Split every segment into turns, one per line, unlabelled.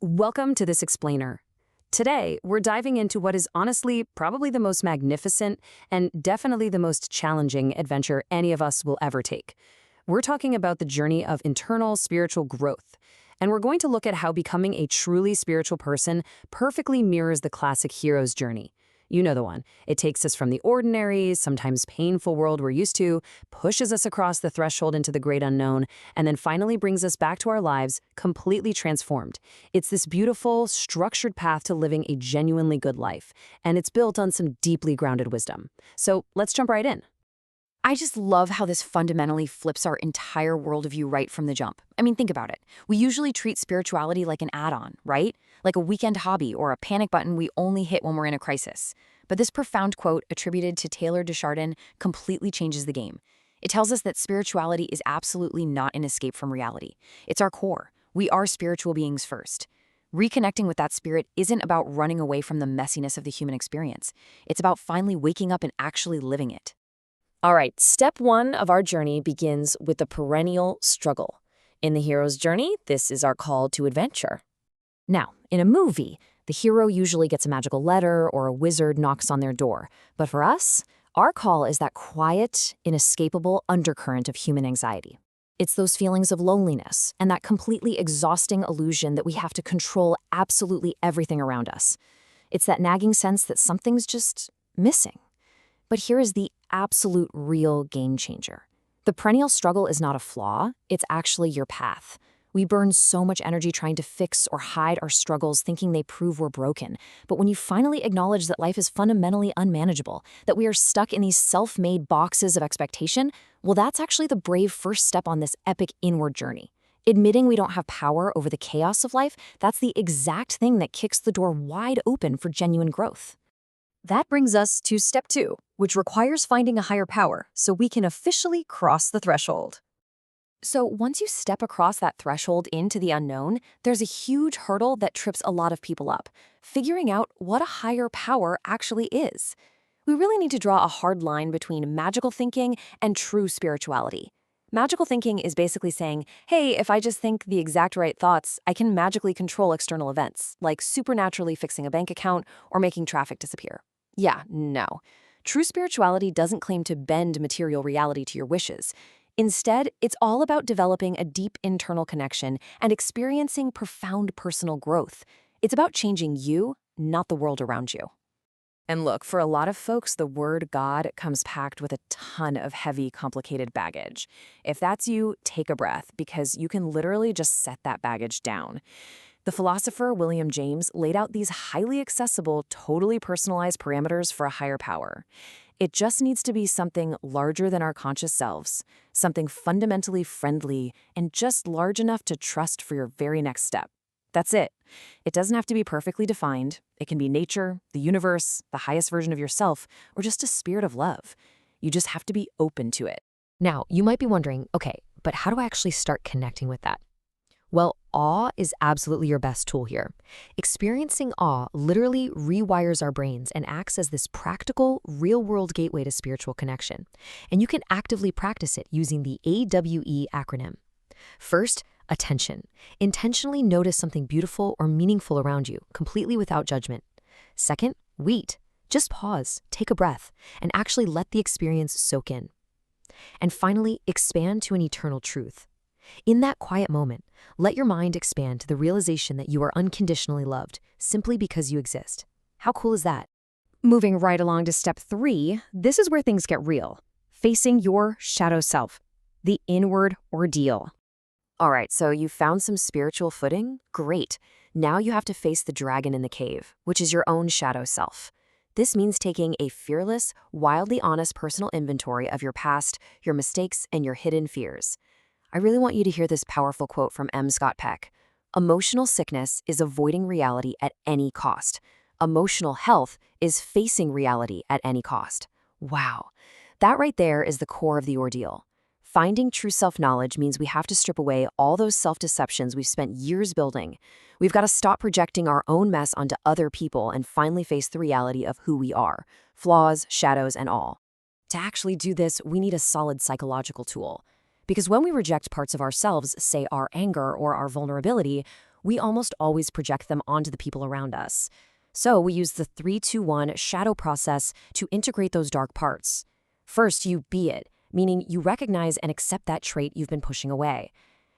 Welcome to This Explainer. Today, we're diving into what is honestly probably the most magnificent and definitely the most challenging adventure any of us will ever take. We're talking about the journey of internal spiritual growth, and we're going to look at how becoming a truly spiritual person perfectly mirrors the classic hero's journey. You know the one. It takes us from the ordinary, sometimes painful world we're used to, pushes us across the threshold into the great unknown, and then finally brings us back to our lives completely transformed. It's this beautiful, structured path to living a genuinely good life, and it's built on some deeply grounded wisdom. So let's jump right in.
I just love how this fundamentally flips our entire worldview right from the jump. I mean, think about it. We usually treat spirituality like an add-on, right? Like a weekend hobby or a panic button we only hit when we're in a crisis. But this profound quote attributed to Taylor Desjardins completely changes the game. It tells us that spirituality is absolutely not an escape from reality. It's our core. We are spiritual beings first. Reconnecting with that spirit isn't about running away from the messiness of the human experience. It's about finally waking up and actually living it.
All right, step one of our journey begins with the perennial struggle. In the hero's journey, this is our call to adventure. Now, in a movie, the hero usually gets a magical letter or a wizard knocks on their door. But for us, our call is that quiet, inescapable undercurrent of human anxiety. It's those feelings of loneliness and that completely exhausting illusion that we have to control absolutely everything around us. It's that nagging sense that something's just missing. But here is the absolute real game changer. The perennial struggle is not a flaw, it's actually your path. We burn so much energy trying to fix or hide our struggles thinking they prove we're broken. But when you finally acknowledge that life is fundamentally unmanageable, that we are stuck in these self-made boxes of expectation, well, that's actually the brave first step on this epic inward journey. Admitting we don't have power over the chaos of life, that's the exact thing that kicks the door wide open for genuine growth.
That brings us to step two, which requires finding a higher power so we can officially cross the threshold.
So once you step across that threshold into the unknown, there's a huge hurdle that trips a lot of people up, figuring out what a higher power actually is. We really need to draw a hard line between magical thinking and true spirituality. Magical thinking is basically saying, hey, if I just think the exact right thoughts, I can magically control external events, like supernaturally fixing a bank account or making traffic disappear. Yeah, no. True spirituality doesn't claim to bend material reality to your wishes. Instead, it's all about developing a deep internal connection and experiencing profound personal growth. It's about changing you, not the world around you.
And look, for a lot of folks, the word God comes packed with a ton of heavy, complicated baggage. If that's you, take a breath, because you can literally just set that baggage down. The philosopher William James laid out these highly accessible, totally personalized parameters for a higher power. It just needs to be something larger than our conscious selves, something fundamentally friendly, and just large enough to trust for your very next step. That's it. It doesn't have to be perfectly defined. It can be nature, the universe, the highest version of yourself, or just a spirit of love. You just have to be open to it.
Now, you might be wondering, okay, but how do I actually start connecting with that? Well, awe is absolutely your best tool here. Experiencing awe literally rewires our brains and acts as this practical, real-world gateway to spiritual connection. And you can actively practice it using the AWE acronym. First, attention. Intentionally notice something beautiful or meaningful around you, completely without judgment. Second, wait. Just pause, take a breath, and actually let the experience soak in. And finally, expand to an eternal truth. In that quiet moment, let your mind expand to the realization that you are unconditionally loved, simply because you exist. How cool is that?
Moving right along to step three, this is where things get real. Facing your shadow self, the inward ordeal.
All right, so you found some spiritual footing? Great. Now you have to face the dragon in the cave, which is your own shadow self. This means taking a fearless, wildly honest personal inventory of your past, your mistakes, and your hidden fears. I really want you to hear this powerful quote from M. Scott Peck. Emotional sickness is avoiding reality at any cost. Emotional health is facing reality at any cost. Wow. That right there is the core of the ordeal. Finding true self-knowledge means we have to strip away all those self-deceptions we've spent years building. We've got to stop projecting our own mess onto other people and finally face the reality of who we are, flaws, shadows, and all. To actually do this, we need a solid psychological tool. Because when we reject parts of ourselves, say our anger or our vulnerability, we almost always project them onto the people around us. So we use the 3-2-1 shadow process to integrate those dark parts. First, you be it, meaning you recognize and accept that trait you've been pushing away.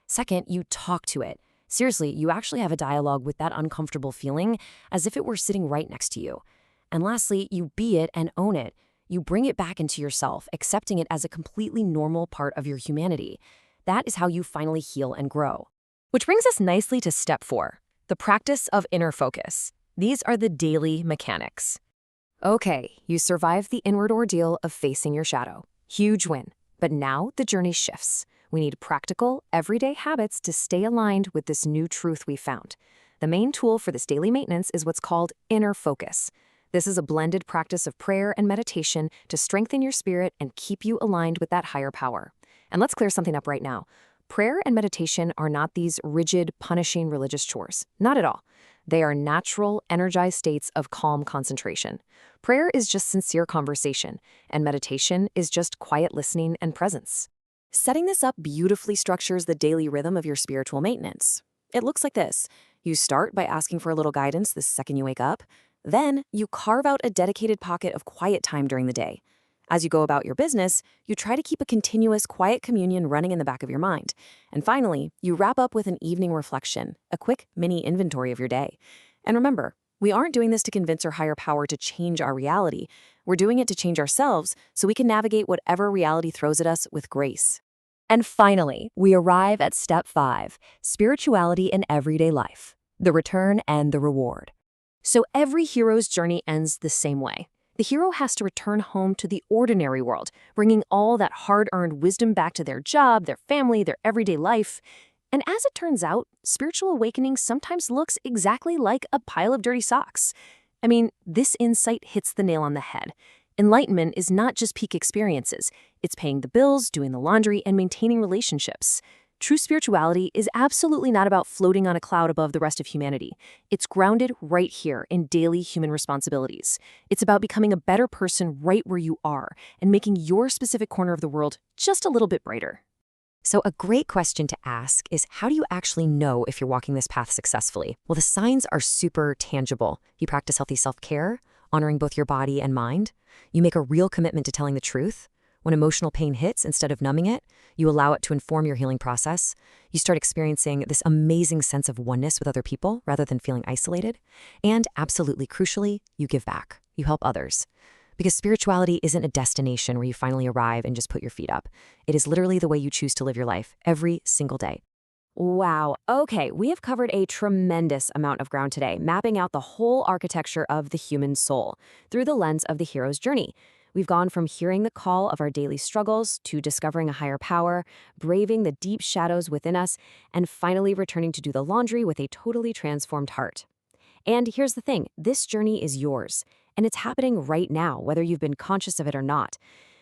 Second, you talk to it. Seriously, you actually have a dialogue with that uncomfortable feeling as if it were sitting right next to you. And lastly, you be it and own it. You bring it back into yourself, accepting it as a completely normal part of your humanity. That is how you finally heal and grow. Which brings us nicely to step 4, the practice of inner focus. These are the daily mechanics. Okay, you survived the inward ordeal of facing your shadow. Huge win. But now the journey shifts. We need practical, everyday habits to stay aligned with this new truth we found. The main tool for this daily maintenance is what's called inner focus. This is a blended practice of prayer and meditation to strengthen your spirit and keep you aligned with that higher power. And let's clear something up right now. Prayer and meditation are not these rigid, punishing religious chores. Not at all. They are natural, energized states of calm concentration. Prayer is just sincere conversation, and meditation is just quiet listening and presence. Setting this up beautifully structures the daily rhythm of your spiritual maintenance. It looks like this. You start by asking for a little guidance the second you wake up. Then, you carve out a dedicated pocket of quiet time during the day. As you go about your business, you try to keep a continuous quiet communion running in the back of your mind. And finally, you wrap up with an evening reflection, a quick mini inventory of your day. And remember, we aren't doing this to convince our higher power to change our reality. We're doing it to change ourselves so we can navigate whatever reality throws at us with grace. And finally, we arrive at step 5, spirituality in everyday life, the return and the reward. So every hero's journey ends the same way. The hero has to return home to the ordinary world, bringing all that hard-earned wisdom back to their job, their family, their everyday life. And as it turns out, spiritual awakening sometimes looks exactly like a pile of dirty socks. I mean, this insight hits the nail on the head. Enlightenment is not just peak experiences. It's paying the bills, doing the laundry, and maintaining relationships. True spirituality is absolutely not about floating on a cloud above the rest of humanity. It's grounded right here in daily human responsibilities. It's about becoming a better person right where you are and making your specific corner of the world just a little bit brighter.
So a great question to ask is, how do you actually know if you're walking this path successfully? Well, the signs are super tangible. You practice healthy self-care, honoring both your body and mind. You make a real commitment to telling the truth. When emotional pain hits, instead of numbing it, you allow it to inform your healing process. You start experiencing this amazing sense of oneness with other people rather than feeling isolated. And absolutely crucially, you give back. You help others. Because spirituality isn't a destination where you finally arrive and just put your feet up. It is literally the way you choose to live your life every single day.
Wow. Okay, we have covered a tremendous amount of ground today, mapping out the whole architecture of the human soul through the lens of the hero's journey. We've gone from hearing the call of our daily struggles to discovering a higher power, braving the deep shadows within us, and finally returning to do the laundry with a totally transformed heart. And here's the thing, this journey is yours, and it's happening right now, whether you've been conscious of it or not.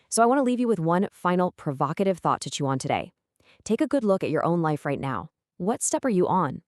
So I want to leave you with one final provocative thought to chew on today. Take a good look at your own life right now. What step are you on?